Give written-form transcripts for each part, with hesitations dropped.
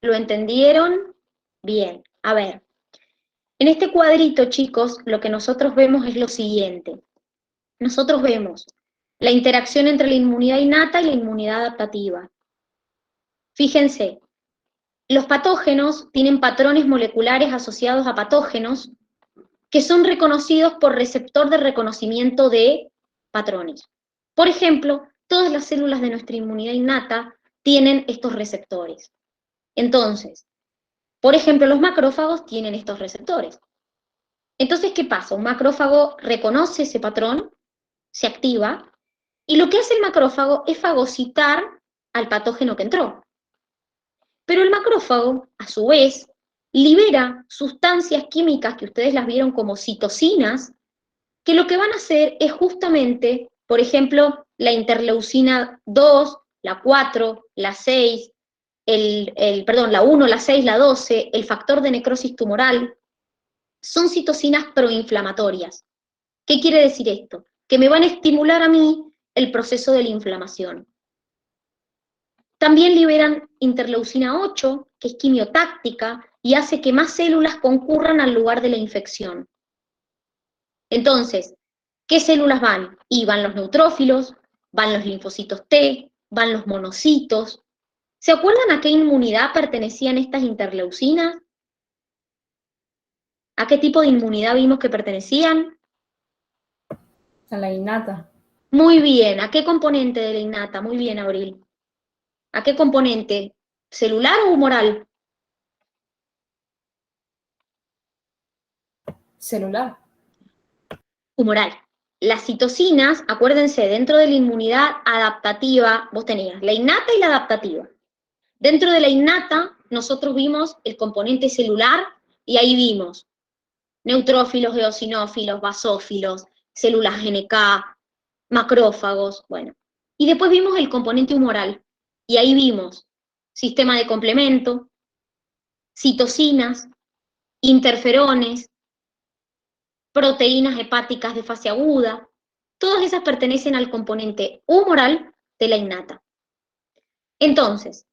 ¿Lo entendieron? Bien, a ver. En este cuadrito, chicos, lo que nosotros vemos es lo siguiente. Nosotros vemos la interacción entre la inmunidad innata y la inmunidad adaptativa. Fíjense, los patógenos tienen patrones moleculares asociados a patógenos que son reconocidos por receptor de reconocimiento de patrones. Por ejemplo, todas las células de nuestra inmunidad innata tienen estos receptores. Entonces, por ejemplo, los macrófagos tienen estos receptores. Entonces, ¿qué pasa? Un macrófago reconoce ese patrón, se activa, y lo que hace el macrófago es fagocitar al patógeno que entró. Pero el macrófago, a su vez, libera sustancias químicas que ustedes las vieron como citocinas, que lo que van a hacer es justamente, por ejemplo, la interleucina 2, la 4, la 6, la 1, la 6, la 12, el factor de necrosis tumoral, son citocinas proinflamatorias. ¿Qué quiere decir esto? Que me van a estimular a mí el proceso de la inflamación. También liberan interleucina 8, que es quimiotáctica, y hace que más células concurran al lugar de la infección. Entonces, ¿qué células van? Y van los neutrófilos, van los linfocitos T, van los monocitos. ¿Se acuerdan a qué inmunidad pertenecían estas interleucinas? ¿A qué tipo de inmunidad vimos que pertenecían? A la innata. Muy bien, ¿a qué componente de la innata? Muy bien, Abril. ¿A qué componente? ¿Celular o humoral? Celular. Humoral. Las citocinas, acuérdense, dentro de la inmunidad adaptativa, vos tenías la innata y la adaptativa. Dentro de la innata, nosotros vimos el componente celular y ahí vimos neutrófilos, eosinófilos, basófilos, células NK, macrófagos, bueno. Y después vimos el componente humoral y ahí vimos sistema de complemento, citocinas, interferones, proteínas hepáticas de fase aguda, todas esas pertenecen al componente humoral de la innata. Entonces,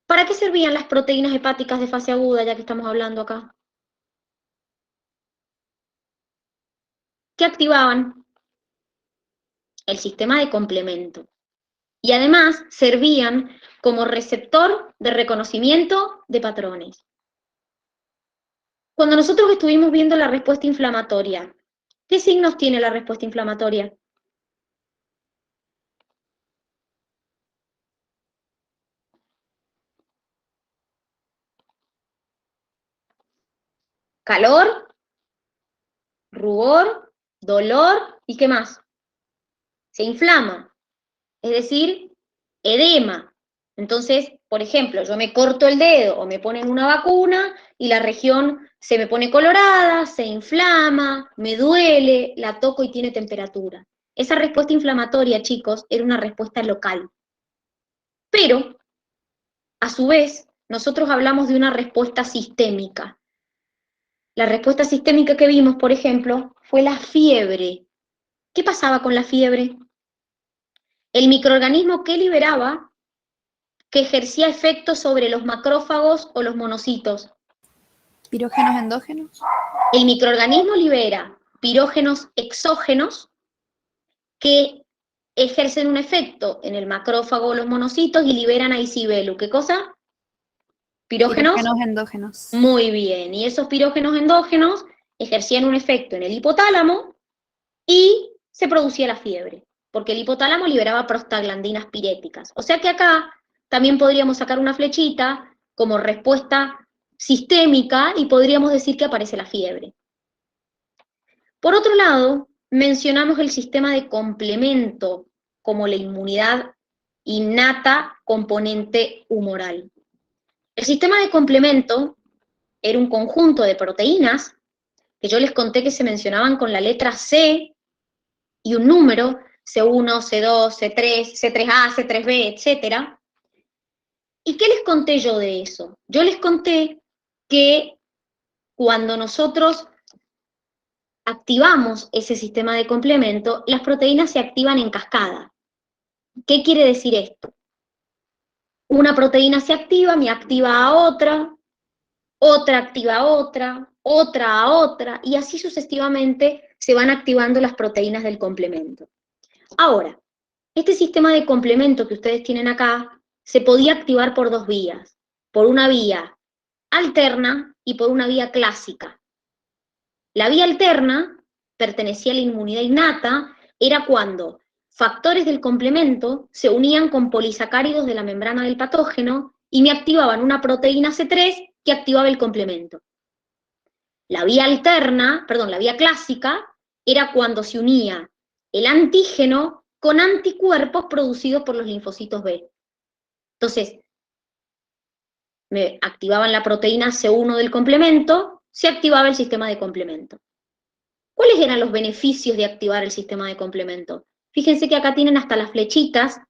¿para qué servían las proteínas hepáticas de fase aguda, ya que estamos hablando acá? ¿Qué activaban? El sistema de complemento. Y además servían como receptor de reconocimiento de patrones. Cuando nosotros estuvimos viendo la respuesta inflamatoria, ¿qué signos tiene la respuesta inflamatoria? Calor, rubor, dolor y ¿qué más? Se inflama, es decir, edema. Entonces, por ejemplo, yo me corto el dedo o me ponen una vacuna y la región se me pone colorada, se inflama, me duele, la toco y tiene temperatura. Esa respuesta inflamatoria, chicos, era una respuesta local. Pero, a su vez, nosotros hablamos de una respuesta sistémica. La respuesta sistémica que vimos, por ejemplo, fue la fiebre. ¿Qué pasaba con la fiebre? El microorganismo que liberaba, que ejercía efecto sobre los macrófagos o los monocitos. ¿Pirógenos endógenos? El microorganismo libera pirógenos exógenos que ejercen un efecto en el macrófago o los monocitos y liberan a Isibelu. ¿Qué cosa? Pirógenos. Pirógenos endógenos. Muy bien. Y esos pirógenos endógenos ejercían un efecto en el hipotálamo y se producía la fiebre, porque el hipotálamo liberaba prostaglandinas piréticas. O sea que acá también podríamos sacar una flechita como respuesta sistémica y podríamos decir que aparece la fiebre. Por otro lado, mencionamos el sistema de complemento como la inmunidad innata componente humoral. El sistema de complemento era un conjunto de proteínas que yo les conté que se mencionaban con la letra C y un número, C1, C2, C3, C3A, C3B, etc. ¿Y qué les conté yo de eso? Yo les conté que cuando nosotros activamos ese sistema de complemento, las proteínas se activan en cascada. ¿Qué quiere decir esto? Una proteína se activa, me activa a otra, otra activa a otra, otra a otra, y así sucesivamente se van activando las proteínas del complemento. Ahora, este sistema de complemento que ustedes tienen acá se podía activar por dos vías, por una vía alterna y por una vía clásica. La vía alterna pertenecía a la inmunidad innata, era cuando factores del complemento se unían con polisacáridos de la membrana del patógeno y me activaban una proteína C3 que activaba el complemento. La vía alterna, perdón, la vía clásica era cuando se unía el antígeno con anticuerpos producidos por los linfocitos B. Entonces, me activaban la proteína C1 del complemento, se activaba el sistema de complemento. ¿Cuáles eran los beneficios de activar el sistema de complemento? Fíjense que acá tienen hasta las flechitas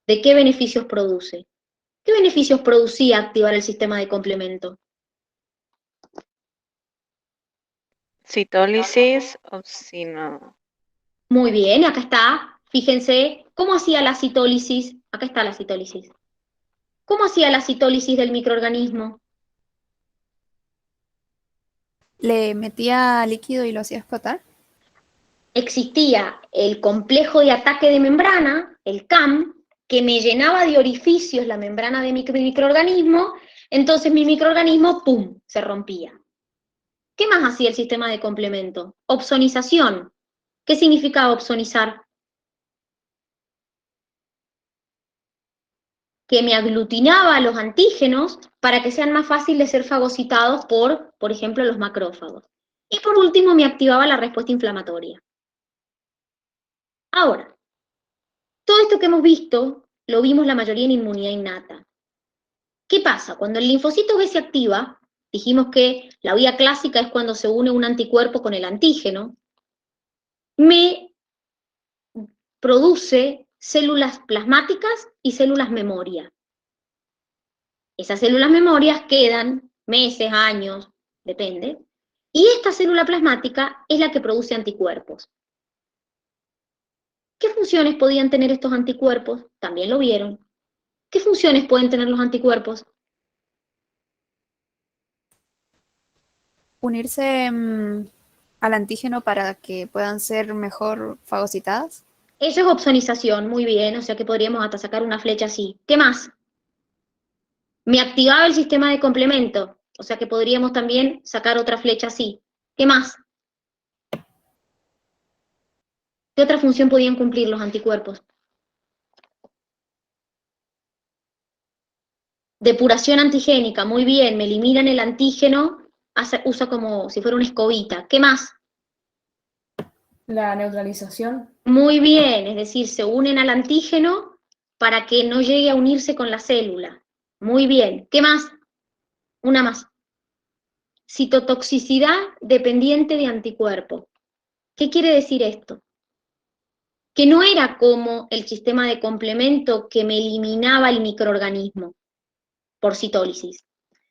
de qué beneficios produce. ¿Qué beneficios producía activar el sistema de complemento? Citólisis o sino. Muy bien, acá está. Fíjense, ¿cómo hacía la citólisis? Acá está la citólisis. ¿Cómo hacía la citólisis del microorganismo? Le metía líquido y lo hacía explotar. Existía el complejo de ataque de membrana, el CAM, que me llenaba de orificios la membrana de mi microorganismo, entonces mi microorganismo, ¡pum!, se rompía. ¿Qué más hacía el sistema de complemento? Opsonización. ¿Qué significaba opsonizar? Que me aglutinaba a los antígenos para que sean más fáciles de ser fagocitados por ejemplo, los macrófagos. Y por último, me activaba la respuesta inflamatoria. Ahora, todo esto que hemos visto, lo vimos la mayoría en inmunidad innata. ¿Qué pasa? Cuando el linfocito B se activa, dijimos que la vía clásica es cuando se une un anticuerpo con el antígeno, me produce células plasmáticas y células memoria. Esas células memorias quedan meses, años, depende, y esta célula plasmática es la que produce anticuerpos. ¿Qué funciones podían tener estos anticuerpos? También lo vieron. ¿Qué funciones pueden tener los anticuerpos? Unirse al antígeno para que puedan ser mejor fagocitadas. Eso es opsonización, muy bien, o sea que podríamos hasta sacar una flecha así. ¿Qué más? Me activaba el sistema de complemento, o sea que podríamos también sacar otra flecha así. ¿Qué más? ¿Qué otra función podían cumplir los anticuerpos? Depuración antigénica, muy bien, me eliminan el antígeno, usa como si fuera una escobita. ¿Qué más? La neutralización. Muy bien, es decir, se unen al antígeno para que no llegue a unirse con la célula. Muy bien. ¿Qué más? Una más. Citotoxicidad dependiente de anticuerpo. ¿Qué quiere decir esto? Que no era como el sistema de complemento que me eliminaba el microorganismo por citólisis,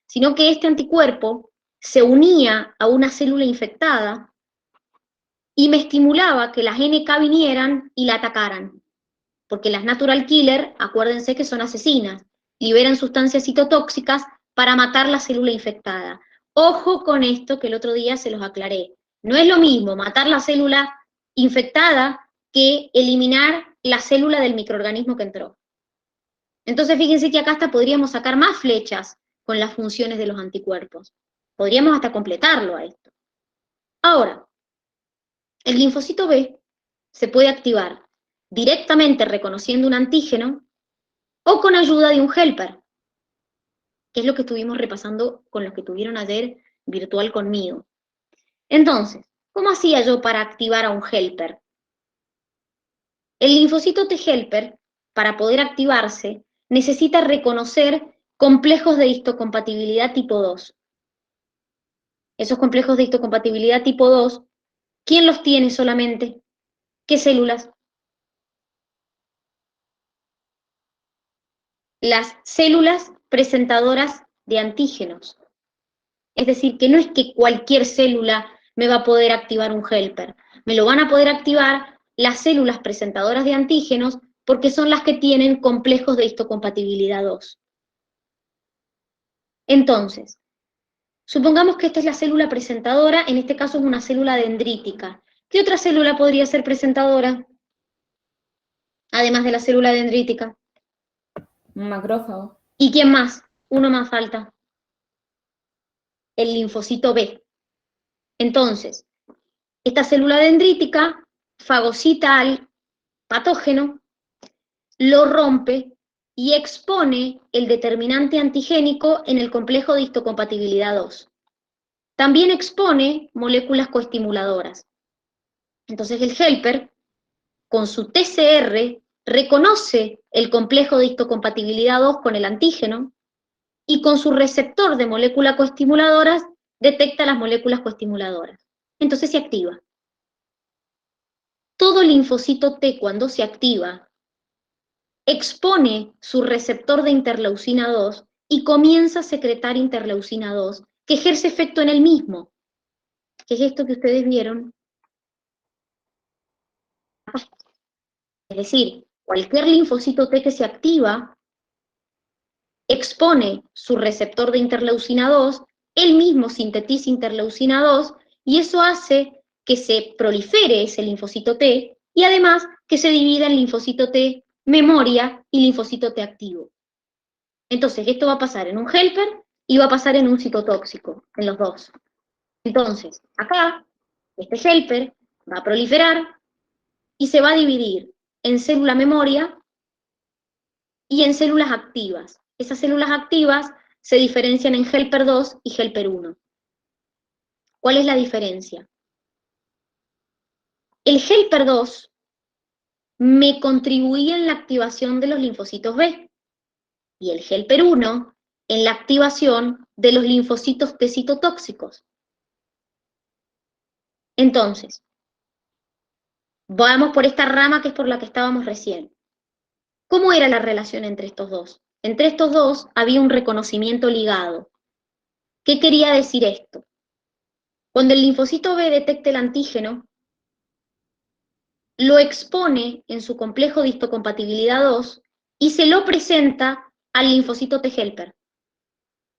sino que este anticuerpo se unía a una célula infectada y me estimulaba que las NK vinieran y la atacaran. Porque las natural killer, acuérdense que son asesinas, liberan sustancias citotóxicas para matar la célula infectada. Ojo con esto que el otro día se los aclaré. No es lo mismo matar la célula infectada que eliminar la célula del microorganismo que entró. Entonces fíjense que acá hasta podríamos sacar más flechas con las funciones de los anticuerpos. Podríamos hasta completarlo a esto. Ahora, el linfocito B se puede activar directamente reconociendo un antígeno o con ayuda de un helper, que es lo que estuvimos repasando con los que tuvieron ayer virtual conmigo. Entonces, ¿cómo hacía yo para activar a un helper? El linfocito T helper, para poder activarse, necesita reconocer complejos de histocompatibilidad tipo 2. Esos complejos de histocompatibilidad tipo 2, ¿quién los tiene solamente? ¿Qué células? Las células presentadoras de antígenos. Es decir, que no es que cualquier célula me va a poder activar un helper. Me lo van a poder activar las células presentadoras de antígenos porque son las que tienen complejos de histocompatibilidad 2. Entonces, supongamos que esta es la célula presentadora, en este caso es una célula dendrítica. ¿Qué otra célula podría ser presentadora? Además de la célula dendrítica. Un macrófago. ¿Y quién más? Uno más falta. El linfocito B. Entonces, esta célula dendrítica fagocita al patógeno, lo rompe y expone el determinante antigénico en el complejo de histocompatibilidad 2. También expone moléculas coestimuladoras. Entonces el helper, con su TCR, reconoce el complejo de histocompatibilidad 2 con el antígeno y con su receptor de moléculas coestimuladoras detecta las moléculas coestimuladoras. Entonces se activa. Todo linfocito T, cuando se activa, expone su receptor de interleucina 2 y comienza a secretar interleucina 2, que ejerce efecto en el mismo, que es esto que ustedes vieron. Es decir, cualquier linfocito T que se activa expone su receptor de interleucina 2, él mismo sintetiza interleucina 2, y eso hace que se prolifere ese linfocito T, y además que se divida en linfocito T memoria y linfocito T activo. Entonces, esto va a pasar en un helper y va a pasar en un citotóxico, en los dos. Entonces, acá, este helper va a proliferar y se va a dividir en célula memoria y en células activas. Esas células activas se diferencian en helper 2 y helper 1. ¿Cuál es la diferencia? El helper 2 me contribuía en la activación de los linfocitos B y el helper 1 en la activación de los linfocitos T citotóxicos. Entonces, vamos por esta rama que es por la que estábamos recién. ¿Cómo era la relación entre estos dos? Entre estos dos había un reconocimiento ligado. ¿Qué quería decir esto? Cuando el linfocito B detecta el antígeno, lo expone en su complejo de histocompatibilidad 2 y se lo presenta al linfocito T helper.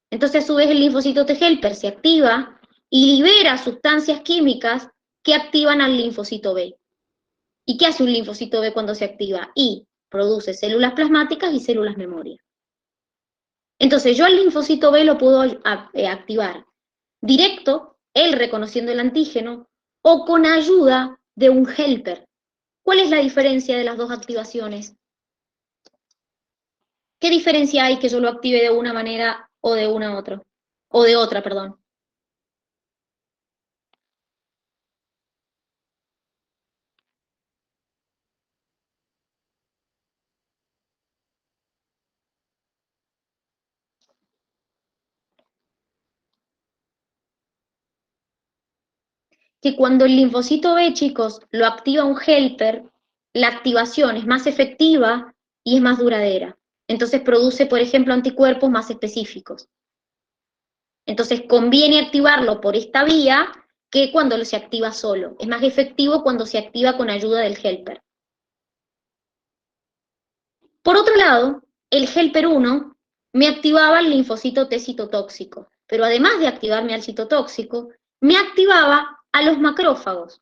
Entonces, a su vez, el linfocito T helper se activa y libera sustancias químicas que activan al linfocito B. ¿Y qué hace un linfocito B cuando se activa? Y produce células plasmáticas y células memoria. Entonces, yo al linfocito B lo puedo activar directo, él reconociendo el antígeno, o con ayuda de un helper. ¿Cuál es la diferencia de las dos activaciones? ¿Qué diferencia hay que yo lo active de una manera o de una a otra? O de otra, perdón. Que cuando el linfocito B, chicos, lo activa un helper, la activación es más efectiva y es más duradera. Entonces produce, por ejemplo, anticuerpos más específicos. Entonces conviene activarlo por esta vía que cuando se activa solo. Es más efectivo cuando se activa con ayuda del helper. Por otro lado, el helper 1 me activaba el linfocito T citotóxico, pero además de activarme al citotóxico, me activaba a los macrófagos,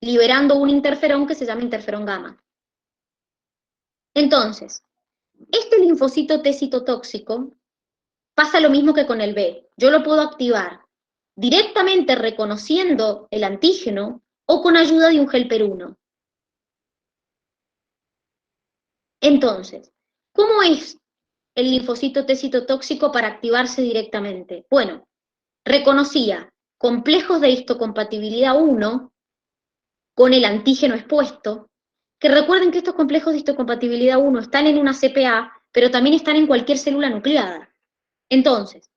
liberando un interferón que se llama interferón gamma. Entonces, este linfocito T citotóxico pasa lo mismo que con el B. Yo lo puedo activar directamente reconociendo el antígeno o con ayuda de un helper 1. Entonces, ¿cómo es el linfocito T citotóxico para activarse directamente? Bueno, reconocía complejos de histocompatibilidad 1 con el antígeno expuesto, que recuerden que estos complejos de histocompatibilidad 1 están en una CPA, pero también están en cualquier célula nucleada. Entonces,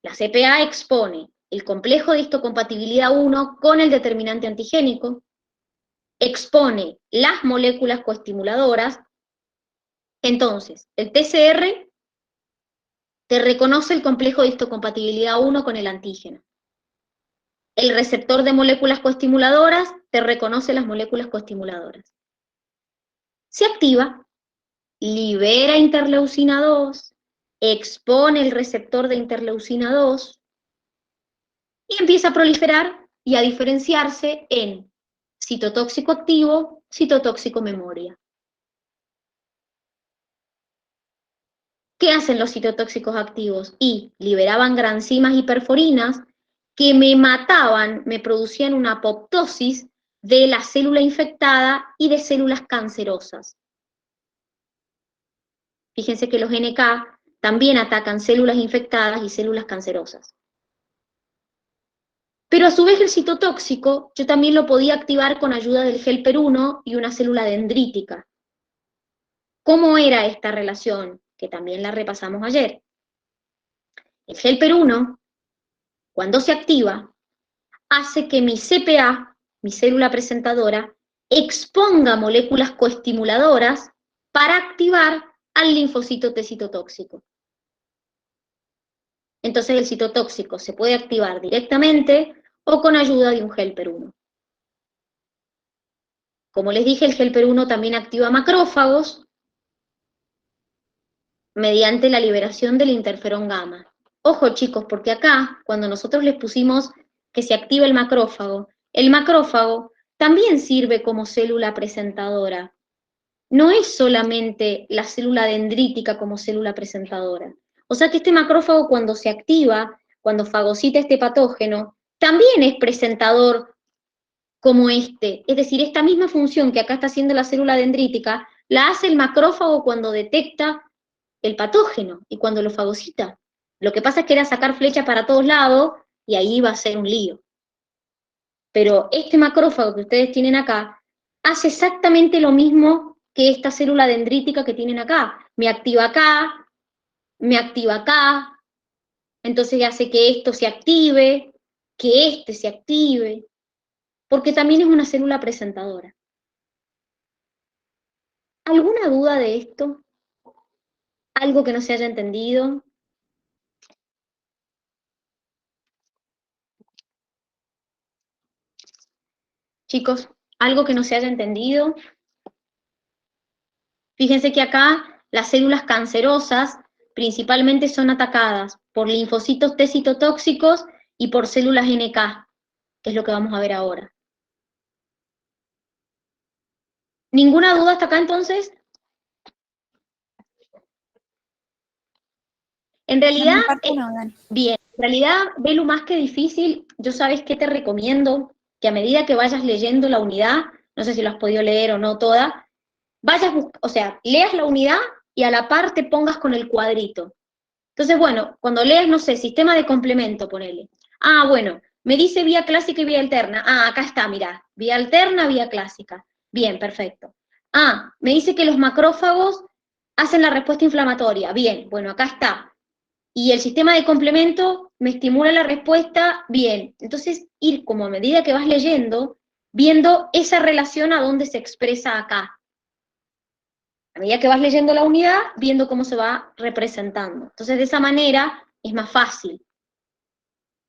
la CPA expone el complejo de histocompatibilidad 1 con el determinante antigénico, expone las moléculas coestimuladoras. Entonces, el TCR te reconoce el complejo de histocompatibilidad 1 con el antígeno. El receptor de moléculas coestimuladoras te reconoce las moléculas coestimuladoras. Se activa, libera interleucina 2, expone el receptor de interleucina 2 y empieza a proliferar y a diferenciarse en citotóxico activo, citotóxico memoria. ¿Qué hacen los citotóxicos activos? Y liberaban granzimas y perforinas que me mataban, me producían una apoptosis de la célula infectada y de células cancerosas. Fíjense que los NK también atacan células infectadas y células cancerosas. Pero a su vez el citotóxico yo también lo podía activar con ayuda del helper-1 y una célula dendrítica. ¿Cómo era esta relación? Que también la repasamos ayer. El helper-1, cuando se activa, hace que mi CPA, mi célula presentadora, exponga moléculas coestimuladoras para activar al linfocito T citotóxico. Entonces el citotóxico se puede activar directamente o con ayuda de un helper-1. Como les dije, el helper-1 también activa macrófagos mediante la liberación del interferón gamma. Ojo chicos, porque acá, cuando nosotros les pusimos que se activa el macrófago también sirve como célula presentadora. No es solamente la célula dendrítica como célula presentadora. O sea que este macrófago cuando se activa, cuando fagocita este patógeno, también es presentador como este. Es decir, esta misma función que acá está haciendo la célula dendrítica, la hace el macrófago cuando detecta el patógeno y cuando lo fagocita. Lo que pasa es que era sacar flecha para todos lados y ahí va a ser un lío. Pero este macrófago que ustedes tienen acá hace exactamente lo mismo que esta célula dendrítica que tienen acá. Me activa acá, entonces hace que esto se active, que este se active, porque también es una célula presentadora. ¿Alguna duda de esto? ¿Algo que no se haya entendido? Chicos, ¿algo que no se haya entendido? Fíjense que acá las células cancerosas principalmente son atacadas por linfocitos T citotóxicos y por células NK, que es lo que vamos a ver ahora. ¿Ninguna duda hasta acá entonces? En realidad, bien, en realidad, Belu, más que difícil, yo sabes qué te recomiendo, que a medida que vayas leyendo la unidad, no sé si lo has podido leer o no toda, leas la unidad y a la par te pongas con el cuadrito. Entonces, bueno, cuando leas, no sé, sistema de complemento, ponele. Ah, bueno, me dice vía clásica y vía alterna. Ah, acá está, mirá, vía alterna, vía clásica. Bien, perfecto. Ah, me dice que los macrófagos hacen la respuesta inflamatoria. Bien, bueno, acá está. Y el sistema de complemento me estimula la respuesta, bien. Entonces, ir como a medida que vas leyendo, viendo esa relación a dónde se expresa acá. A medida que vas leyendo la unidad, viendo cómo se va representando. Entonces, de esa manera es más fácil.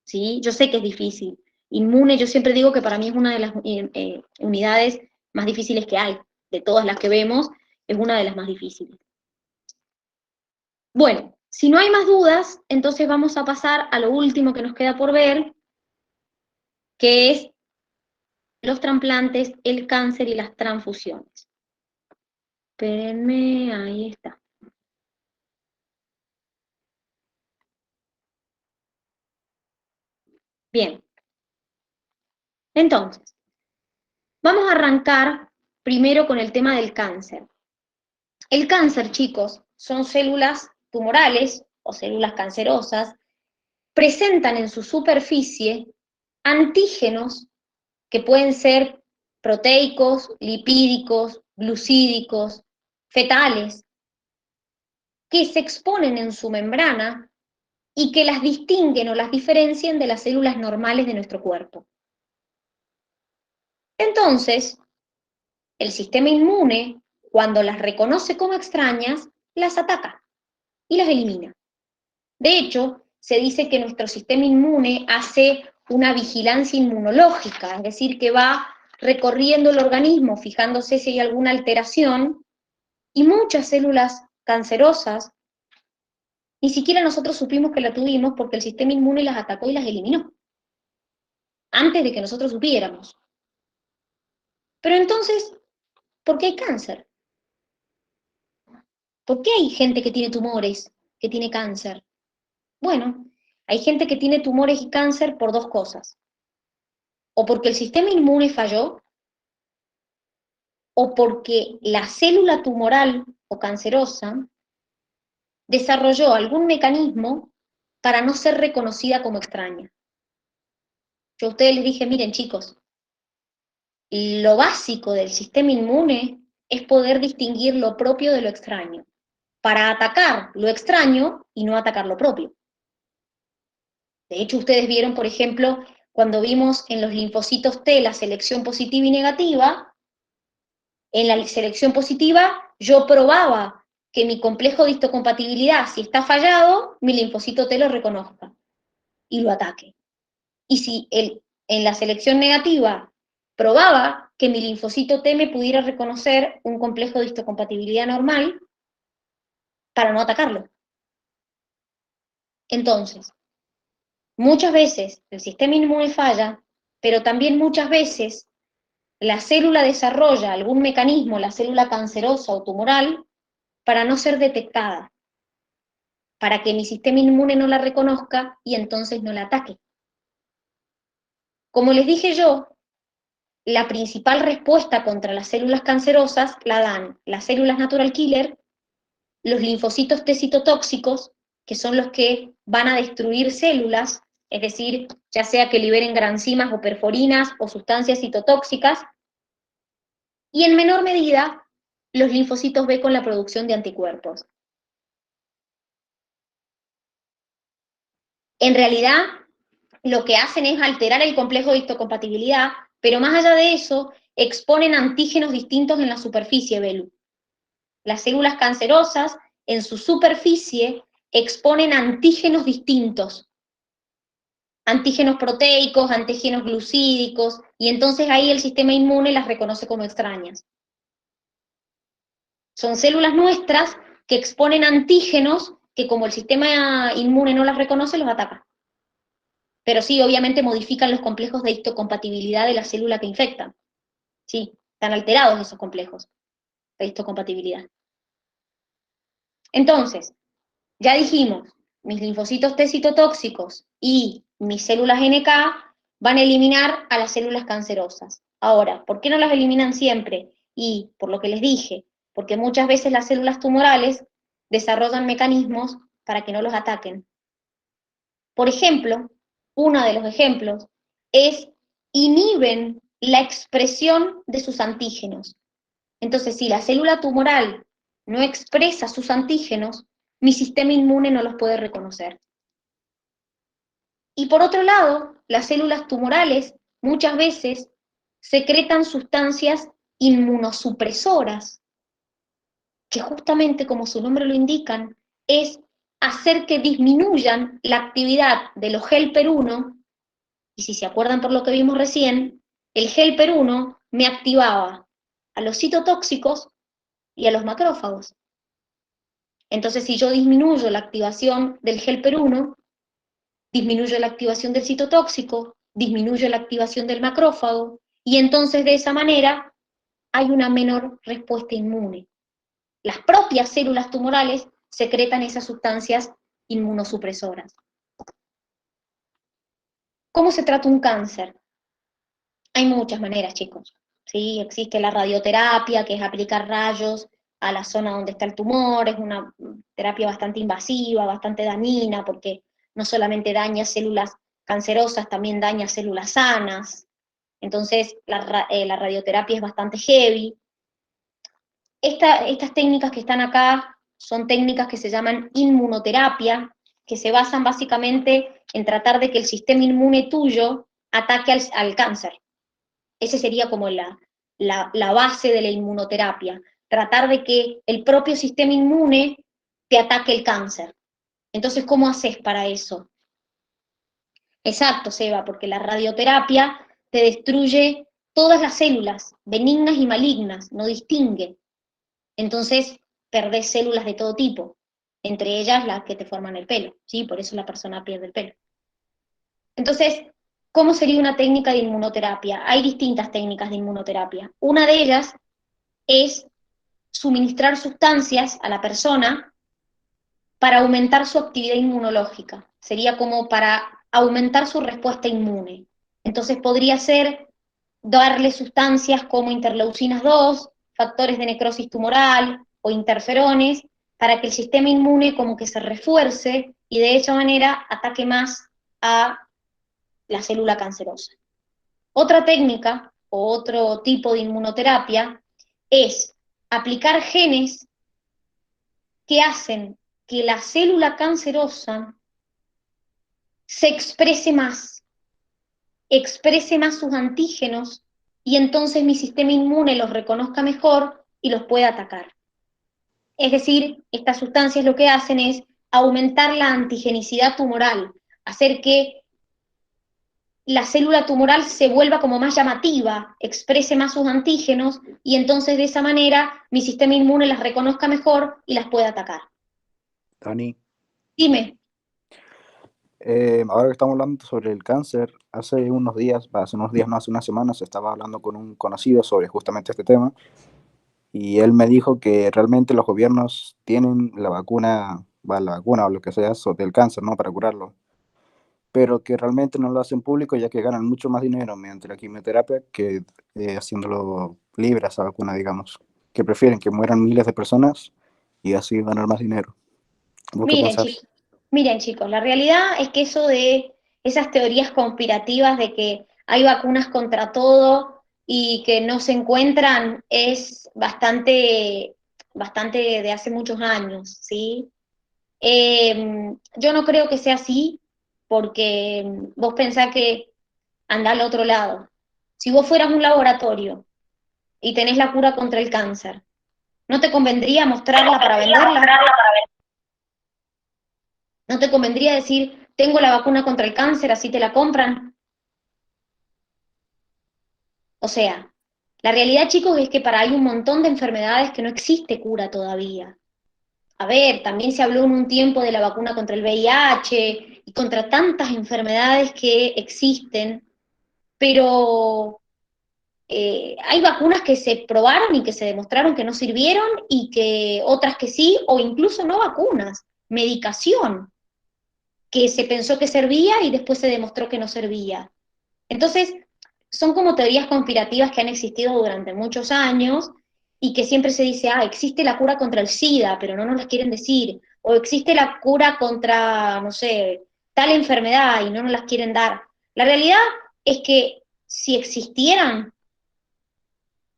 ¿Sí? Yo sé que es difícil. Inmune, yo siempre digo que para mí es una de las unidades más difíciles que hay. De todas las que vemos, es una de las más difíciles. Bueno, si no hay más dudas, entonces vamos a pasar a lo último que nos queda por ver, que es los trasplantes, el cáncer y las transfusiones. Espérenme, ahí está. Bien. Entonces, vamos a arrancar primero con el tema del cáncer. El cáncer, chicos, son células tumorales o células cancerosas, presentan en su superficie antígenos que pueden ser proteicos, lipídicos, glucídicos, fetales, que se exponen en su membrana y que las distinguen o las diferencian de las células normales de nuestro cuerpo. Entonces, el sistema inmune, cuando las reconoce como extrañas, las ataca y las elimina. De hecho, se dice que nuestro sistema inmune hace una vigilancia inmunológica, es decir, que va recorriendo el organismo, fijándose si hay alguna alteración, y muchas células cancerosas ni siquiera nosotros supimos que la tuvimos porque el sistema inmune las atacó y las eliminó, antes de que nosotros supiéramos. Pero entonces, ¿por qué hay cáncer? ¿Por qué hay gente que tiene tumores, que tiene cáncer? Bueno, hay gente que tiene tumores y cáncer por dos cosas. O porque el sistema inmune falló, o porque la célula tumoral o cancerosa desarrolló algún mecanismo para no ser reconocida como extraña. Yo a ustedes les dije, miren chicos, lo básico del sistema inmune es poder distinguir lo propio de lo extraño, para atacar lo extraño y no atacar lo propio. De hecho, ustedes vieron, por ejemplo, cuando vimos en los linfocitos T la selección positiva y negativa, en la selección positiva yo probaba que mi complejo de histocompatibilidad, si está fallado, mi linfocito T lo reconozca y lo ataque. Y si en la selección negativa probaba que mi linfocito T me pudiera reconocer un complejo de histocompatibilidad normal para no atacarlo. Entonces, muchas veces el sistema inmune falla, pero también muchas veces la célula desarrolla algún mecanismo, la célula cancerosa o tumoral, para no ser detectada, para que mi sistema inmune no la reconozca y entonces no la ataque. Como les dije yo, la principal respuesta contra las células cancerosas la dan las células natural killer, los linfocitos T citotóxicos, que son los que van a destruir células, es decir, ya sea que liberen granzimas o perforinas o sustancias citotóxicas, y en menor medida, los linfocitos B con la producción de anticuerpos. En realidad, lo que hacen es alterar el complejo de histocompatibilidad, pero más allá de eso, exponen antígenos distintos en la superficie, Belu. Las células cancerosas, en su superficie, exponen antígenos distintos. Antígenos proteicos, antígenos glucídicos, y entonces ahí el sistema inmune las reconoce como extrañas. Son células nuestras que exponen antígenos que como el sistema inmune no las reconoce, los ataca. Pero sí, obviamente modifican los complejos de histocompatibilidad de la célula que infectan. Sí, están alterados esos complejos de histocompatibilidad. Entonces, ya dijimos, mis linfocitos T citotóxicos y mis células NK van a eliminar a las células cancerosas. Ahora, ¿por qué no las eliminan siempre? Y, por lo que les dije, porque muchas veces las células tumorales desarrollan mecanismos para que no los ataquen. Por ejemplo, uno de los ejemplos es inhiben la expresión de sus antígenos. Entonces, si la célula tumoral no expresa sus antígenos, mi sistema inmune no los puede reconocer. Y por otro lado, las células tumorales muchas veces secretan sustancias inmunosupresoras, que justamente como su nombre lo indican, es hacer que disminuyan la actividad de los helper 1, y si se acuerdan por lo que vimos recién, el helper 1 me activaba a los citotóxicos y a los macrófagos. Entonces, si yo disminuyo la activación del helper 1, disminuyo la activación del citotóxico, disminuyo la activación del macrófago, y entonces de esa manera hay una menor respuesta inmune. Las propias células tumorales secretan esas sustancias inmunosupresoras. ¿Cómo se trata un cáncer? Hay muchas maneras, chicos. ¿Sí? Existe la radioterapia, que es aplicar rayos a la zona donde está el tumor, es una terapia bastante invasiva, bastante dañina, porque no solamente daña células cancerosas, también daña células sanas. Entonces, la radioterapia es bastante heavy. Estas técnicas que están acá son técnicas que se llaman inmunoterapia, que se basan básicamente en tratar de que el sistema inmune tuyo ataque al cáncer. Esa sería como la base de la inmunoterapia, tratar de que el propio sistema inmune te ataque el cáncer. Entonces, ¿cómo haces para eso? Exacto, Seba, porque la radioterapia te destruye todas las células, benignas y malignas, no distingue. Entonces, perdés células de todo tipo. entre ellas las que te forman el pelo, ¿sí? Por eso la persona pierde el pelo. Entonces, ¿cómo sería una técnica de inmunoterapia? Hay distintas técnicas de inmunoterapia. Una de ellas es suministrar sustancias a la persona para aumentar su actividad inmunológica. Sería como para aumentar su respuesta inmune. Entonces podría ser darle sustancias como interleucinas 2, factores de necrosis tumoral o interferones, para que el sistema inmune como que se refuerce y de esa manera ataque más a la célula cancerosa. Otra técnica o otro tipo de inmunoterapia es aplicar genes que hacen que la célula cancerosa se exprese más sus antígenos y entonces mi sistema inmune los reconozca mejor y los pueda atacar. Es decir, estas sustancias lo que hacen es aumentar la antigenicidad tumoral, hacer que la célula tumoral se vuelva como más llamativa, exprese más sus antígenos y entonces de esa manera mi sistema inmune las reconozca mejor y las pueda atacar. Dani, Dime. ahora que estamos hablando sobre el cáncer, hace unos días no, hace unas semanas, estaba hablando con un conocido sobre justamente este tema y él me dijo que realmente los gobiernos tienen la vacuna o lo que sea del cáncer, ¿no? Para curarlo, pero que realmente no lo hacen público ya que ganan mucho más dinero mediante la quimioterapia que haciéndolo libre esa vacuna, digamos, que prefieren que mueran miles de personas y así ganar más dinero. ¿Vos qué pensás? Miren chicos, la realidad es que eso de esas teorías conspirativas de que hay vacunas contra todo y que no se encuentran es bastante de hace muchos años, ¿sí? Yo no creo que sea así, porque vos pensás que anda al otro lado. Si vos fueras un laboratorio y tenés la cura contra el cáncer, ¿no te convendría mostrarla para venderla? ¿No te convendría decir, tengo la vacuna contra el cáncer, así te la compran? O sea, la realidad, chicos, es que hay un montón de enfermedades que no existe cura todavía. A ver, también se habló en un tiempo de la vacuna contra el VIH y contra tantas enfermedades que existen, pero hay vacunas que se probaron y que se demostraron que no sirvieron y que otras que sí, o incluso no vacunas, medicación, que se pensó que servía y después se demostró que no servía. Entonces, son como teorías conspirativas que han existido durante muchos años y que siempre se dice, existe la cura contra el SIDA, pero no nos las quieren decir, o existe la cura contra, no sé, tal enfermedad y no nos las quieren dar. La realidad es que si existieran,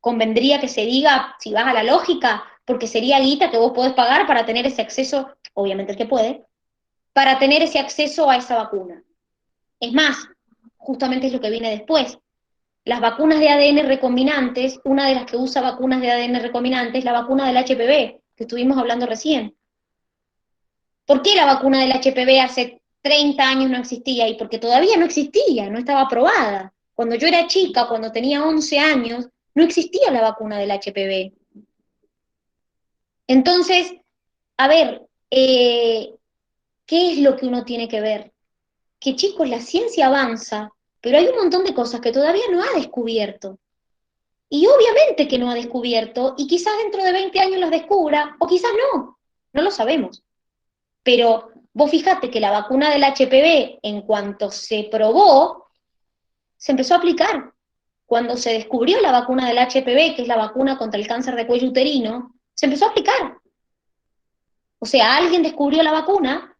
convendría que se diga, si vas a la lógica, porque sería guita que vos podés pagar para tener ese acceso, obviamente el que puede, para tener ese acceso a esa vacuna. Es más, justamente es lo que viene después. Las vacunas de ADN recombinantes, una de las que usa vacunas de ADN recombinantes es la vacuna del HPV, que estuvimos hablando recién. ¿Por qué la vacuna del HPV hace 30 años no existía? Y porque todavía no existía, no estaba aprobada. Cuando yo era chica, cuando tenía 11 años, no existía la vacuna del HPV. Entonces, a ver, ¿qué es lo que uno tiene que ver? Que chicos, la ciencia avanza, pero hay un montón de cosas que todavía no ha descubierto. Y obviamente que no ha descubierto, y quizás dentro de 20 años los descubra, o quizás no lo sabemos. Pero vos fijate que la vacuna del HPV, en cuanto se probó, se empezó a aplicar. Cuando se descubrió la vacuna del HPV, que es la vacuna contra el cáncer de cuello uterino, se empezó a aplicar. O sea, alguien descubrió la vacuna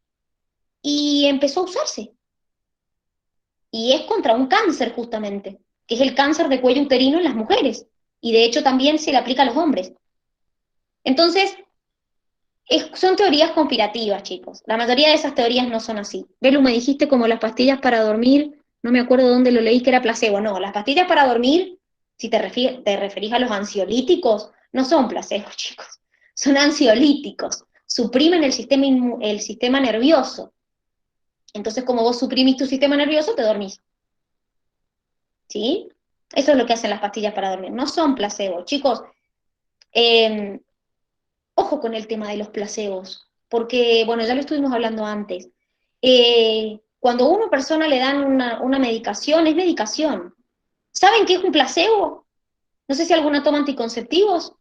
y empezó a usarse. Y es contra un cáncer justamente, que es el cáncer de cuello uterino en las mujeres. Y de hecho también se le aplica a los hombres. Entonces, son teorías conspirativas, chicos. La mayoría de esas teorías no son así. Belu, me dijiste como las pastillas para dormir, no me acuerdo dónde lo leí que era placebo. No, las pastillas para dormir, si te referís a los ansiolíticos, no son placebos, chicos. Son ansiolíticos. Suprimen el sistema nervioso. Entonces, como vos suprimís tu sistema nervioso, te dormís. ¿Sí? Eso es lo que hacen las pastillas para dormir. No son placebos. Chicos, ojo con el tema de los placebos, porque, bueno, ya lo estuvimos hablando antes. Cuando a una persona le dan una medicación, es medicación. ¿Saben qué es un placebo? No sé si alguna toma anticonceptivos,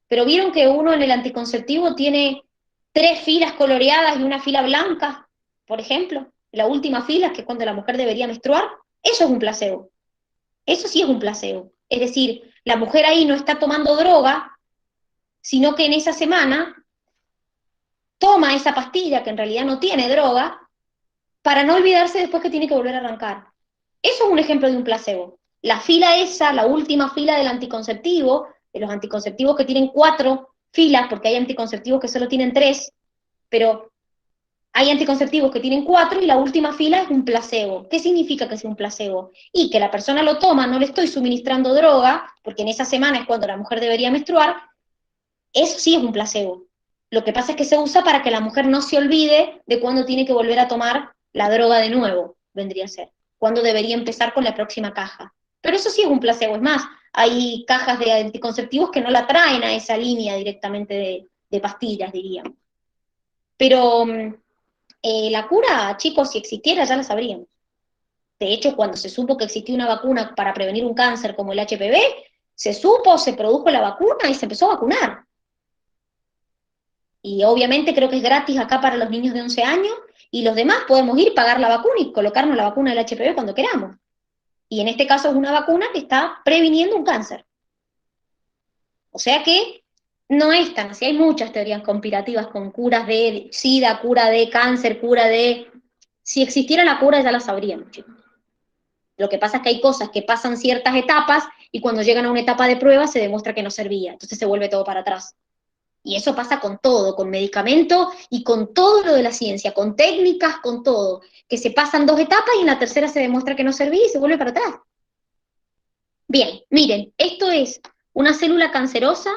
pero vieron que uno en el anticonceptivo tiene 3 filas coloreadas y una fila blanca, por ejemplo. La última fila, que es cuando la mujer debería menstruar, eso es un placebo. Eso sí es un placebo. Es decir, la mujer ahí no está tomando droga, sino que en esa semana toma esa pastilla, que en realidad no tiene droga, para no olvidarse después que tiene que volver a arrancar. Eso es un ejemplo de un placebo. La fila esa, la última fila del anticonceptivo, de los anticonceptivos que tienen 4 filas, porque hay anticonceptivos que solo tienen 3, pero hay anticonceptivos que tienen 4 y la última fila es un placebo. ¿Qué significa que sea un placebo? Y que la persona lo toma, no le estoy suministrando droga, porque en esa semana es cuando la mujer debería menstruar, eso sí es un placebo. Lo que pasa es que se usa para que la mujer no se olvide de cuándo tiene que volver a tomar la droga de nuevo, vendría a ser, cuándo debería empezar con la próxima caja. Pero eso sí es un placebo, es más, hay cajas de anticonceptivos que no la traen a esa línea directamente de pastillas, diríamos. Pero la cura, chicos, si existiera ya la sabríamos. De hecho, cuando se supo que existía una vacuna para prevenir un cáncer como el HPV, se supo, se produjo la vacuna y se empezó a vacunar. Y obviamente creo que es gratis acá para los niños de 11 años, y los demás podemos ir, pagar la vacuna y colocarnos la vacuna del HPV cuando queramos. Y en este caso es una vacuna que está previniendo un cáncer. O sea que no es tan así, hay muchas teorías conspirativas con curas de SIDA, cura de cáncer, cura de... Si existiera la cura ya la sabríamos, chicos. Lo que pasa es que hay cosas que pasan ciertas etapas y cuando llegan a una etapa de prueba se demuestra que no servía, entonces se vuelve todo para atrás. Y eso pasa con todo, con medicamentos y con todo lo de la ciencia, con técnicas, con todo, que se pasan 2 etapas y en la tercera se demuestra que no servía y se vuelve para atrás. Bien, miren, esto es una célula cancerosa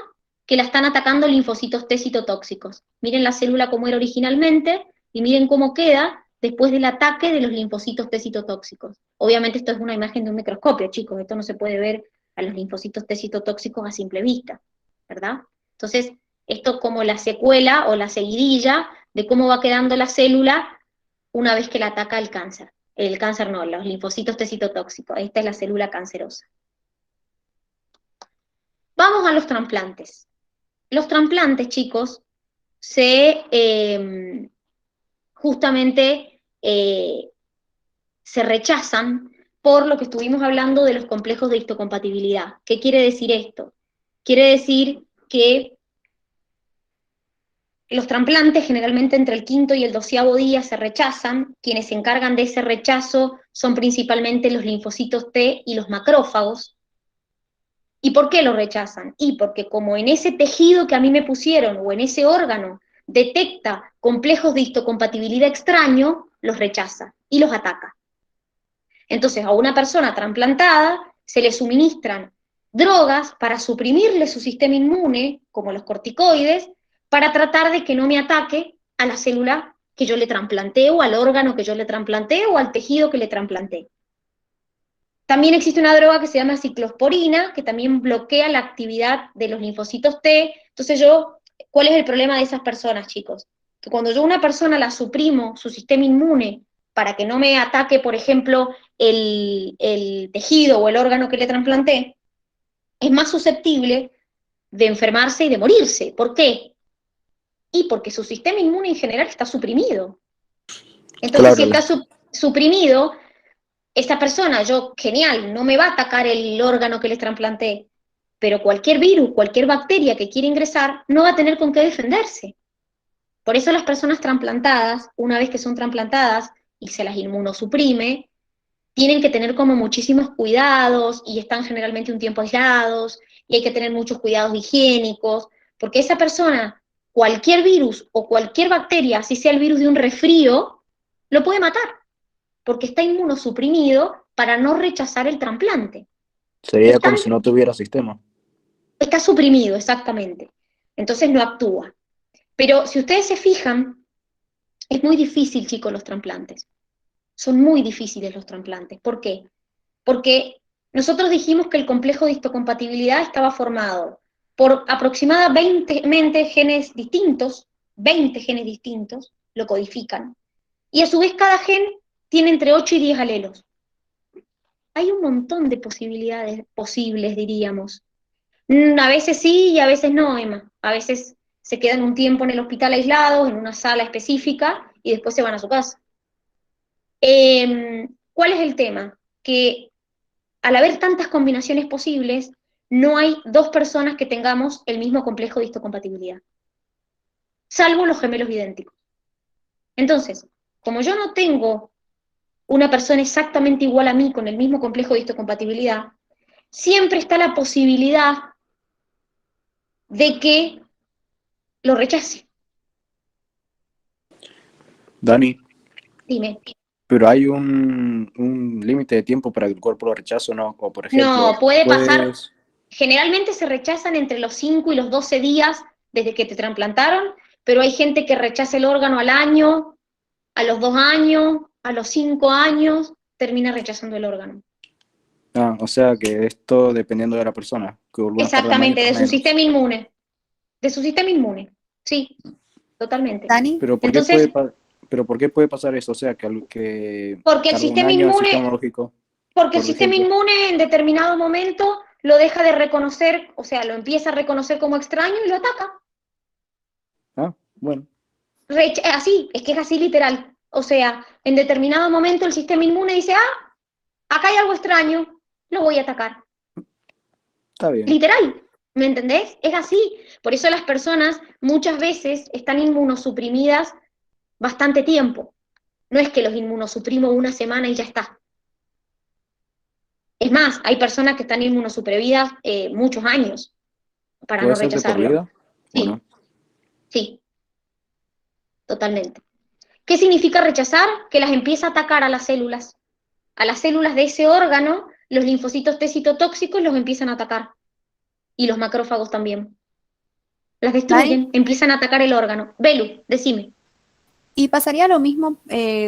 que la están atacando linfocitos T citotóxicos. Miren la célula como era originalmente y miren cómo queda después del ataque de los linfocitos T citotóxicos. Obviamente esto es una imagen de un microscopio, chicos, esto no se puede ver a los linfocitos T citotóxicos a simple vista, ¿verdad? Entonces, esto es como la secuela o la seguidilla de cómo va quedando la célula una vez que la ataca el cáncer. El cáncer no, los linfocitos T citotóxicos. Esta es la célula cancerosa. Vamos a los trasplantes. Los trasplantes, chicos, justamente se rechazan por lo que estuvimos hablando de los complejos de histocompatibilidad. ¿Qué quiere decir esto? Quiere decir que los trasplantes generalmente entre el 5º y el 12º día se rechazan. Quienes se encargan de ese rechazo son principalmente los linfocitos T y los macrófagos. ¿Y por qué lo rechazan? Y porque como en ese tejido que a mí me pusieron o en ese órgano detecta complejos de histocompatibilidad extraño, los rechaza y los ataca. Entonces a una persona trasplantada se le suministran drogas para suprimirle su sistema inmune, como los corticoides, para tratar de que no me ataque a la célula que yo le trasplanté o al órgano que yo le trasplanté o al tejido que le trasplanté. También existe una droga que se llama ciclosporina, que también bloquea la actividad de los linfocitos T. Entonces ¿cuál es el problema de esas personas, chicos? Que cuando yo a una persona la suprimo su sistema inmune para que no me ataque, por ejemplo, el tejido o el órgano que le trasplanté, es más susceptible de enfermarse y de morirse. ¿Por qué? Y porque su sistema inmune en general está suprimido. Entonces, si está suprimido, esa persona, genial, no me va a atacar el órgano que les trasplanté, pero cualquier virus, cualquier bacteria que quiera ingresar, no va a tener con qué defenderse. Por eso las personas trasplantadas, una vez que son trasplantadas y se las inmunosuprime, tienen que tener como muchísimos cuidados y están generalmente un tiempo aislados y hay que tener muchos cuidados higiénicos, porque esa persona, cualquier virus o cualquier bacteria, así sea el virus de un resfrío, lo puede matar, porque está inmunosuprimido para no rechazar el trasplante. Sería como si no tuviera sistema. Está suprimido, exactamente. Entonces no actúa. Pero si ustedes se fijan, es muy difícil, chicos, los trasplantes. Son muy difíciles los trasplantes. ¿Por qué? Porque nosotros dijimos que el complejo de histocompatibilidad estaba formado por aproximadamente genes distintos, 20 genes distintos, lo codifican. Y a su vez cada gen tiene entre 8 y 10 alelos. Hay un montón de posibilidades posibles, diríamos. A veces sí y a veces no, Emma. A veces se quedan un tiempo en el hospital aislados, en una sala específica, y después se van a su casa. ¿Cuál es el tema? Que al haber tantas combinaciones posibles, no hay dos personas que tengamos el mismo complejo de histocompatibilidad, salvo los gemelos idénticos. Entonces, como yo no tengo una persona exactamente igual a mí con el mismo complejo de histocompatibilidad, siempre está la posibilidad de que lo rechace. Dani, Dime. pero hay un límite de tiempo para que el cuerpo lo rechace o no, o por ejemplo, No, puede pasar, puedes... generalmente se rechazan entre los 5 y los 12 días desde que te trasplantaron, pero hay gente que rechaza el órgano al año, a los 2 años, a los 5 años, termina rechazando el órgano. Ah, o sea que esto dependiendo de la persona, que algunos tardan más y Exactamente, otros de su menos. sistema inmune. De su sistema inmune, sí, totalmente. Dani, Pero ¿por Entonces, ¿por qué puede pasar eso? O sea, que porque el tarda un sistema año el inmune, sistema lógico, porque el por sistema ejemplo. inmune en determinado momento lo deja de reconocer, o sea, lo empieza a reconocer como extraño y lo ataca. Ah, bueno, Así, es que es así literal. O sea, en determinado momento el sistema inmune dice, ah, acá hay algo extraño, lo voy a atacar. está bien. Literal, ¿me entendés? Es así. Por eso las personas muchas veces están inmunosuprimidas bastante tiempo. No es que los inmunosuprimo una semana y ya está. Es más, hay personas que están inmunosuprimidas muchos años para ¿Puede no ser de por rechazarlo. vida o Sí, no? sí, totalmente. ¿Qué significa rechazar? Que las empieza a atacar a las células de ese órgano, los linfocitos T citotóxicos los empiezan a atacar. Y los macrófagos también. Las Dani, destruyen, empiezan a atacar el órgano. Belu, decime. ¿y pasaría lo mismo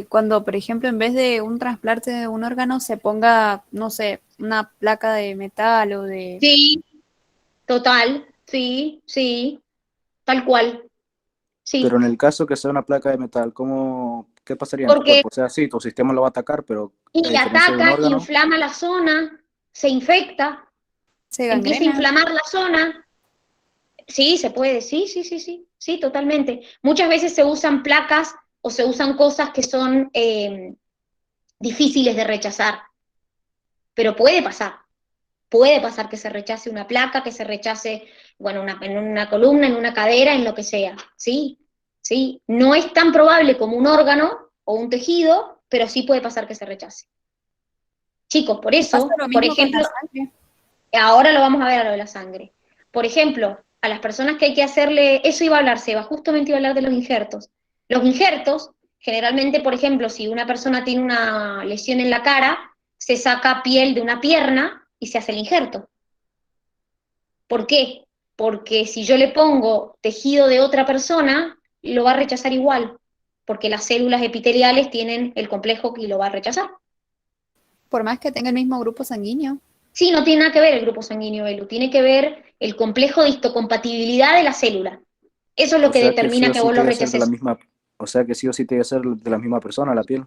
cuando, por ejemplo, en vez de un trasplante de un órgano se ponga, no sé, una placa de metal o de... Sí, total, sí, sí, tal cual, Pero sí. en el caso que sea una placa de metal, ¿qué pasaría en tu Porque cuerpo? O sea, sí, tu sistema lo va a atacar, pero a y diferencia de un ataca, órgano, inflama la zona, se infecta, se empieza a gangrena? inflamar la zona. Sí, se puede, sí, sí, sí, sí, sí, totalmente. Muchas veces se usan placas o se usan cosas que son difíciles de rechazar, pero puede pasar que se rechace una placa, que se rechace, bueno, en una columna, en una cadera, en lo que sea, sí, sí. No es tan probable como un órgano o un tejido, pero sí puede pasar que se rechace. Chicos, por ¿Y pasa eso, lo por mismo con la ejemplo, sangre? ahora lo vamos a ver a lo de la sangre. Por ejemplo, a las personas que hay que hacerle, eso iba a hablar Seba, justamente iba a hablar de los injertos. Los injertos, generalmente, por ejemplo, si una persona tiene una lesión en la cara, se saca piel de una pierna y se hace el injerto. ¿Por qué? Porque si yo le pongo tejido de otra persona, lo va a rechazar igual, porque las células epiteliales tienen el complejo y lo va a rechazar. Por más que tenga el mismo grupo sanguíneo. Sí, no tiene nada que ver el grupo sanguíneo, Belu, tiene que ver el complejo de histocompatibilidad de la célula. Eso es lo o que sea que sí determina o que sí vos lo tiene que ser de la rechaces. misma, o sea que sí o sí tiene que ser de la misma persona la piel.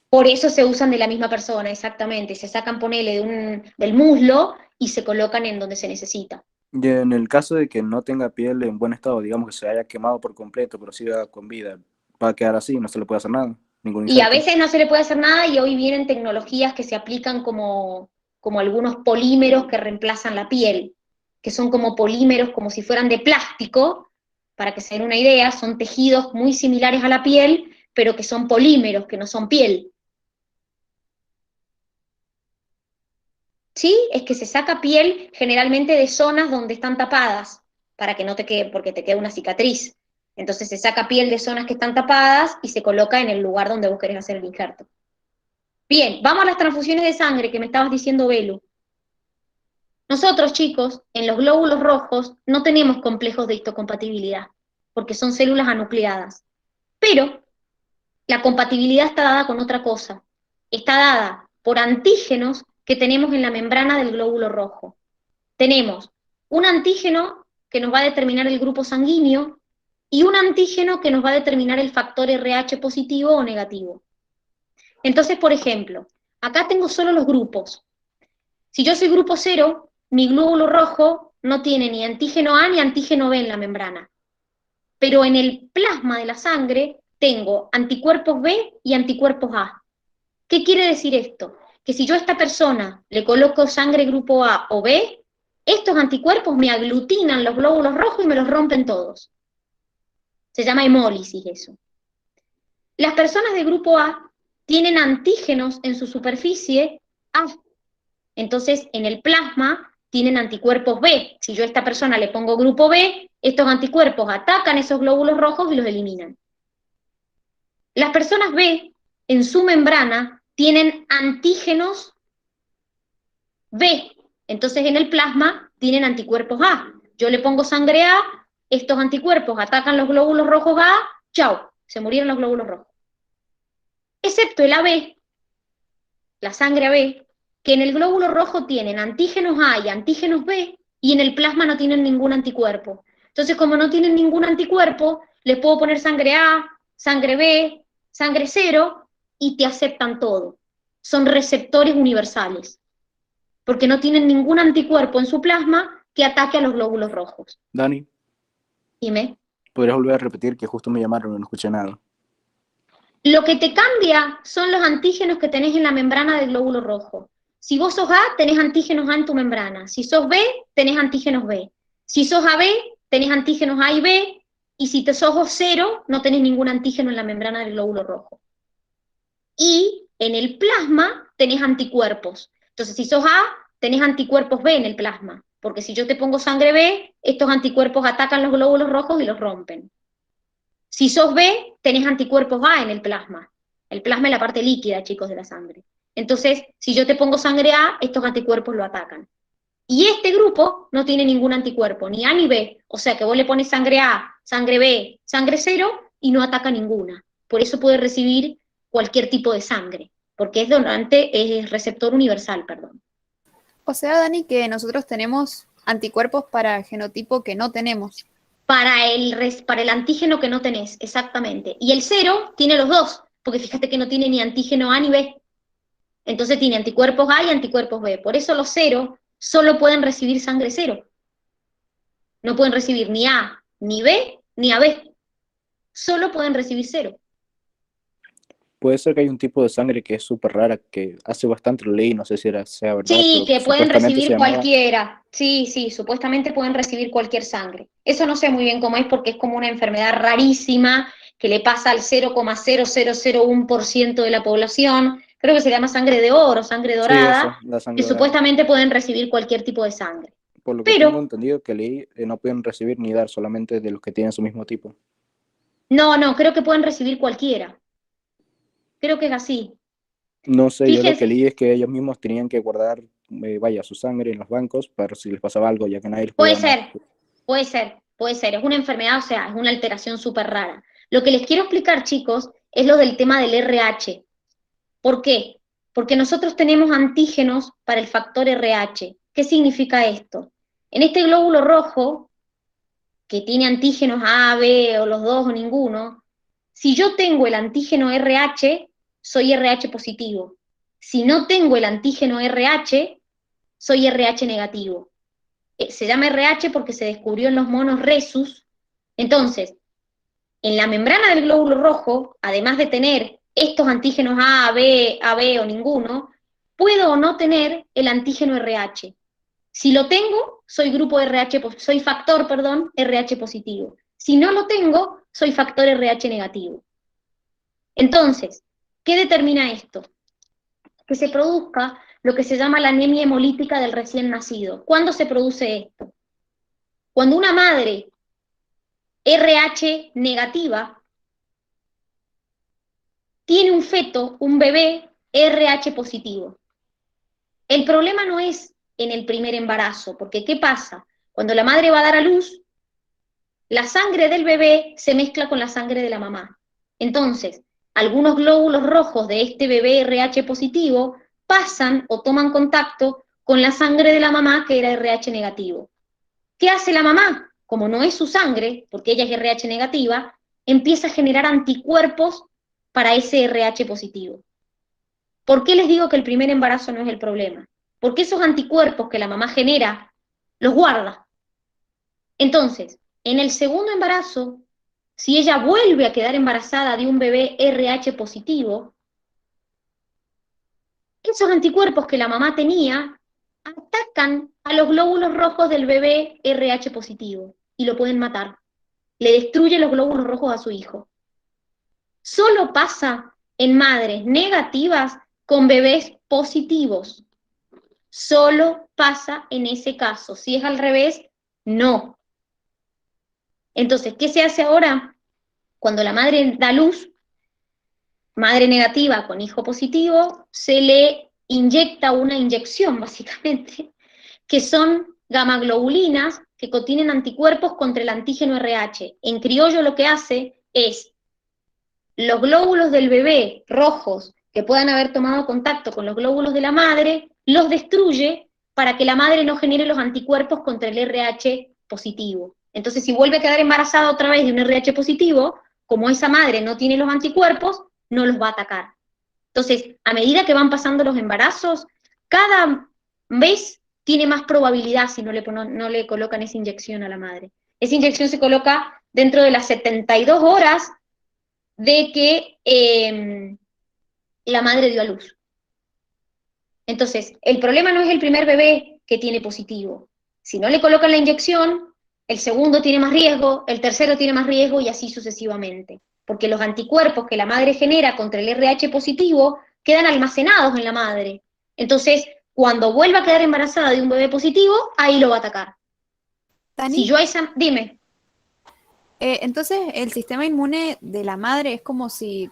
Por eso se usan de la misma persona, exactamente. Se sacan, ponele, del muslo y se colocan en donde se necesita. Y en el caso de que no tenga piel en buen estado, digamos que se haya quemado por completo, pero siga con vida, va a quedar así, no se le puede hacer nada, ningún Y a injerto. veces no se le puede hacer nada y hoy vienen tecnologías que se aplican como algunos polímeros que reemplazan la piel, que son como polímeros como si fueran de plástico, para que se den una idea, son tejidos muy similares a la piel, pero que son polímeros, que no son piel. ¿Sí? Es que se saca piel generalmente de zonas donde están tapadas, para que no te quede, porque te queda una cicatriz. Entonces se saca piel de zonas que están tapadas y se coloca en el lugar donde vos querés hacer el injerto. Bien, vamos a las transfusiones de sangre que me estabas diciendo, Belu. Nosotros, chicos, en los glóbulos rojos no tenemos complejos de histocompatibilidad, porque son células anucleadas. Pero la compatibilidad está dada con otra cosa. Está dada por antígenos que tenemos en la membrana del glóbulo rojo. Tenemos un antígeno que nos va a determinar el grupo sanguíneo, y un antígeno que nos va a determinar el factor RH positivo o negativo. Entonces, por ejemplo, acá tengo solo los grupos. Si yo soy grupo 0, mi glóbulo rojo no tiene ni antígeno A ni antígeno B en la membrana. Pero en el plasma de la sangre tengo anticuerpos B y anticuerpos A. ¿Qué quiere decir esto? Que si yo a esta persona le coloco sangre grupo A o B, estos anticuerpos me aglutinan los glóbulos rojos y me los rompen todos. Se llama hemólisis eso. Las personas de grupo A tienen antígenos en su superficie A. Entonces, en el plasma tienen anticuerpos B. Si yo a esta persona le pongo grupo B, estos anticuerpos atacan esos glóbulos rojos y los eliminan. Las personas B, en su membrana, tienen antígenos B. Entonces, en el plasma tienen anticuerpos A. Yo le pongo sangre A, estos anticuerpos atacan los glóbulos rojos A, chao, se murieron los glóbulos rojos. Excepto el AB, la sangre AB, que en el glóbulo rojo tienen antígenos A y antígenos B, y en el plasma no tienen ningún anticuerpo. Entonces, como no tienen ningún anticuerpo, les puedo poner sangre A, sangre B, sangre 0, y te aceptan todo. Son receptores universales, porque no tienen ningún anticuerpo en su plasma que ataque a los glóbulos rojos. Dani, Dime. ¿podrías volver a repetir que justo me llamaron y no escuché nada? Lo que te cambia son los antígenos que tenés en la membrana del glóbulo rojo. Si vos sos A, tenés antígenos A en tu membrana. Si sos B, tenés antígenos B. Si sos AB, tenés antígenos A y B. Y si te sos 0, no tenés ningún antígeno en la membrana del glóbulo rojo. Y en el plasma tenés anticuerpos. Entonces, si sos A, tenés anticuerpos B en el plasma. Porque si yo te pongo sangre B, estos anticuerpos atacan los glóbulos rojos y los rompen. Si sos B, tenés anticuerpos A en el plasma. El plasma es la parte líquida, chicos, de la sangre. Entonces, si yo te pongo sangre A, estos anticuerpos lo atacan. Y este grupo no tiene ningún anticuerpo, ni A ni B. O sea que vos le pones sangre A, sangre B, sangre 0, y no ataca ninguna. Por eso puede recibir cualquier tipo de sangre, porque es donante, es receptor universal, perdón. O sea, Dani, que nosotros tenemos anticuerpos para genotipo que no tenemos. Para el antígeno que no tenés, exactamente. Y el 0 tiene los dos, porque fíjate que no tiene ni antígeno A ni B. Entonces tiene anticuerpos A y anticuerpos B. Por eso los 0 solo pueden recibir sangre 0. No pueden recibir ni A, ni B, ni AB. Solo pueden recibir 0. Puede ser que hay un tipo de sangre que es súper rara, que hace bastante lo leí, no sé si sea verdad. Sí, pero que pueden supuestamente recibir se llamaba- cualquiera. Sí, supuestamente pueden recibir cualquier sangre. Eso no sé muy bien cómo es, porque es como una enfermedad rarísima que le pasa al 0,0001% de la población. Creo que se llama sangre de oro, sangre Sí, dorada, eso, la que sangre dorada. supuestamente pueden recibir cualquier tipo de sangre. Por lo que Pero tengo entendido que leí, no pueden recibir ni dar, solamente de los que tienen su mismo tipo. no, creo que pueden recibir cualquiera. Creo que es así. No sé, yo lo que Fíjense, leí es que ellos mismos tenían que guardar, su sangre en los bancos para si les pasaba algo, ya que nadie les puede podía ser, es una enfermedad, o sea, es una alteración súper rara. Lo que les quiero explicar, chicos, es lo del tema del RH. ¿Por qué? Porque nosotros tenemos antígenos para el factor RH. ¿Qué significa esto? En este glóbulo rojo, que tiene antígenos A, B, o los dos, o ninguno, si yo tengo el antígeno RH, soy RH positivo. Si no tengo el antígeno RH, soy RH negativo. Se llama RH porque se descubrió en los monos rhesus. Entonces, en la membrana del glóbulo rojo, además de tener estos antígenos A, B, AB o ninguno, puedo o no tener el antígeno RH. Si lo tengo, soy grupo RH, soy factor, RH positivo. Si no lo tengo, soy factor RH negativo. Entonces, ¿qué determina esto? Que se produzca lo que se llama la anemia hemolítica del recién nacido. ¿Cuándo se produce esto? Cuando una madre RH negativa tiene un feto, un bebé RH positivo. El problema no es en el primer embarazo, porque ¿qué pasa? Cuando la madre va a dar a luz, la sangre del bebé se mezcla con la sangre de la mamá. Entonces, algunos glóbulos rojos de este bebé RH positivo pasan o toman contacto con la sangre de la mamá que era RH negativo. ¿Qué hace la mamá? como no es su sangre, porque ella es RH negativa, empieza a generar anticuerpos para ese RH positivo. ¿Por qué les digo que el primer embarazo no es el problema? Porque esos anticuerpos que la mamá genera, los guarda. Entonces, en el segundo embarazo, si ella vuelve a quedar embarazada de un bebé RH positivo, esos anticuerpos que la mamá tenía atacan a los glóbulos rojos del bebé RH positivo y lo pueden matar. Le destruye los glóbulos rojos a su hijo. Solo pasa en madres negativas con bebés positivos. Solo pasa en ese caso. Si es al revés, no. Entonces, ¿qué se hace ahora? Cuando la madre da luz, madre negativa con hijo positivo, se le inyecta una inyección, básicamente, que son gamaglobulinas que contienen anticuerpos contra el antígeno RH. En criollo lo que hace es los glóbulos del bebé rojos que puedan haber tomado contacto con los glóbulos de la madre, los destruye para que la madre no genere los anticuerpos contra el RH positivo. Entonces, si vuelve a quedar embarazada otra vez de un RH positivo, como esa madre no tiene los anticuerpos, no los va a atacar. Entonces, a medida que van pasando los embarazos, cada vez tiene más probabilidad si no le colocan esa inyección a la madre. Esa inyección se coloca dentro de las 72 horas de que la madre dio a luz. Entonces, el problema no es el primer bebé que tiene positivo. Si no le colocan la inyección, el segundo tiene más riesgo, el tercero tiene más riesgo y así sucesivamente. Porque los anticuerpos que la madre genera contra el RH positivo quedan almacenados en la madre. Entonces, cuando vuelva a quedar embarazada de un bebé positivo, ahí lo va a atacar. Dani, Si yo a esa... Dime. entonces el sistema inmune de la madre es como si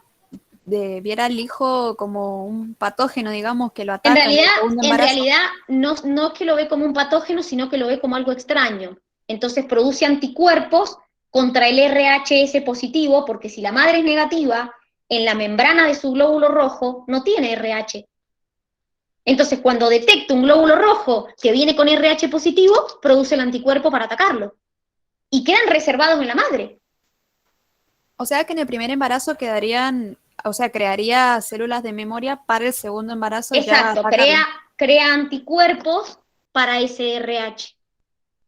viera al hijo como un patógeno, digamos, que lo ataca en el segundo En embarazo. realidad no es que lo ve como un patógeno, sino que lo ve como algo extraño. Entonces produce anticuerpos contra el RH positivo, porque si la madre es negativa, en la membrana de su glóbulo rojo no tiene RH. Entonces cuando detecta un glóbulo rojo que viene con RH positivo, produce el anticuerpo para atacarlo. Y quedan reservados en la madre. O sea que en el primer embarazo quedarían, o sea, crearía células de memoria para el segundo embarazo. Exacto, Ya crea anticuerpos para ese RH.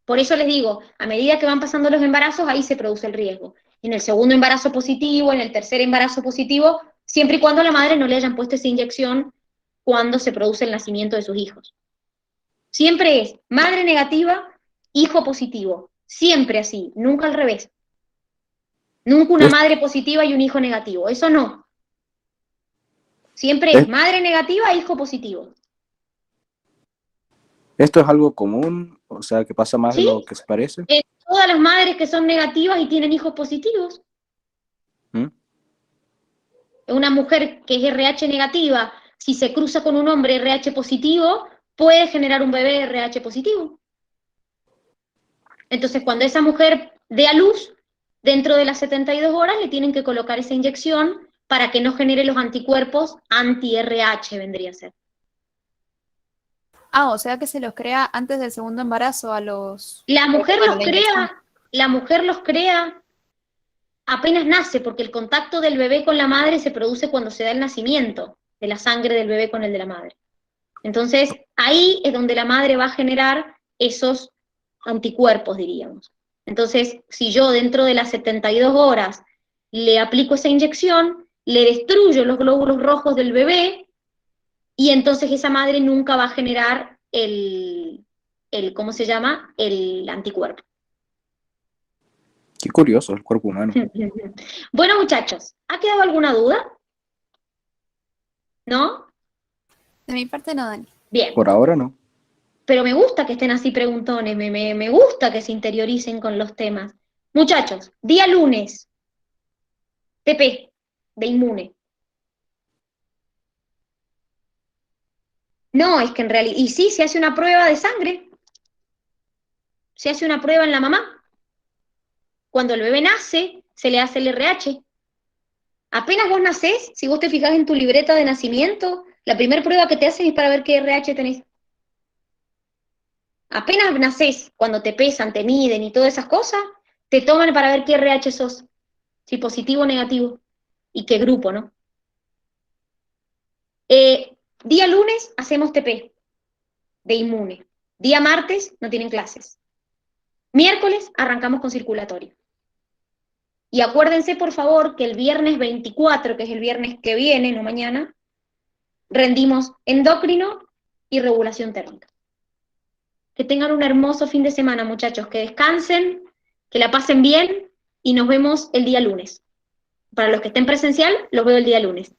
Por eso les digo, a medida que van pasando los embarazos, ahí se produce el riesgo. En el segundo embarazo positivo, en el tercer embarazo positivo, siempre y cuando a la madre no le hayan puesto esa inyección cuando se produce el nacimiento de sus hijos. Siempre es madre negativa, hijo positivo. Siempre así, nunca al revés. Nunca una madre positiva y un hijo negativo. Eso no. Siempre es madre negativa, hijo positivo. ¿Esto es algo común? O sea, que pasa más de ¿Sí? lo que se parece. Todas las madres que son negativas y tienen hijos positivos. ¿Mm? Una mujer que es RH negativa, si se cruza con un hombre RH positivo, puede generar un bebé RH positivo. Entonces, cuando esa mujer dé a luz, dentro de las 72 horas le tienen que colocar esa inyección para que no genere los anticuerpos anti-RH, vendría a ser. Ah, o sea que se los crea antes del segundo embarazo a los... La mujer bueno, los la inyección. crea, la mujer los crea apenas nace, porque el contacto del bebé con la madre se produce cuando se da el nacimiento de la sangre del bebé con el de la madre. Entonces, ahí es donde la madre va a generar esos anticuerpos, diríamos. Entonces, si yo dentro de las 72 horas le aplico esa inyección, le destruyo los glóbulos rojos del bebé, y entonces esa madre nunca va a generar ¿cómo se llama? El anticuerpo. Qué curioso el cuerpo humano. Bueno, muchachos, ¿ha quedado alguna duda? ¿No? De mi parte no, Dani. Bien. Por ahora no. Pero me gusta que estén así preguntones, me gusta que se interioricen con los temas. Muchachos, día lunes, TP, de inmune. No, es que en realidad, y sí, se hace una prueba de sangre, se hace una prueba en la mamá. Cuando el bebé nace, se le hace el RH. Apenas vos nacés, si vos te fijás en tu libreta de nacimiento, la primera prueba que te hacen es para ver qué RH tenés. Apenas nacés, cuando te pesan, te miden y todas esas cosas, te toman para ver qué RH sos, si positivo o negativo, y qué grupo, ¿no? Día lunes hacemos TP de inmune. Día martes no tienen clases. Miércoles arrancamos con circulatorio. Y acuérdense, por favor, que el viernes 24, que es el viernes que viene, no mañana, rendimos endocrino y regulación térmica. Que tengan un hermoso fin de semana, muchachos. Que descansen, que la pasen bien y nos vemos el día lunes. Para los que estén presencial, los veo el día lunes.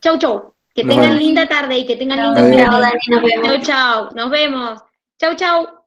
Chau, chau. Que tengan linda tarde y que tengan lindo Adiós. fin de. Chau, chau. Nos vemos. Chau, chau.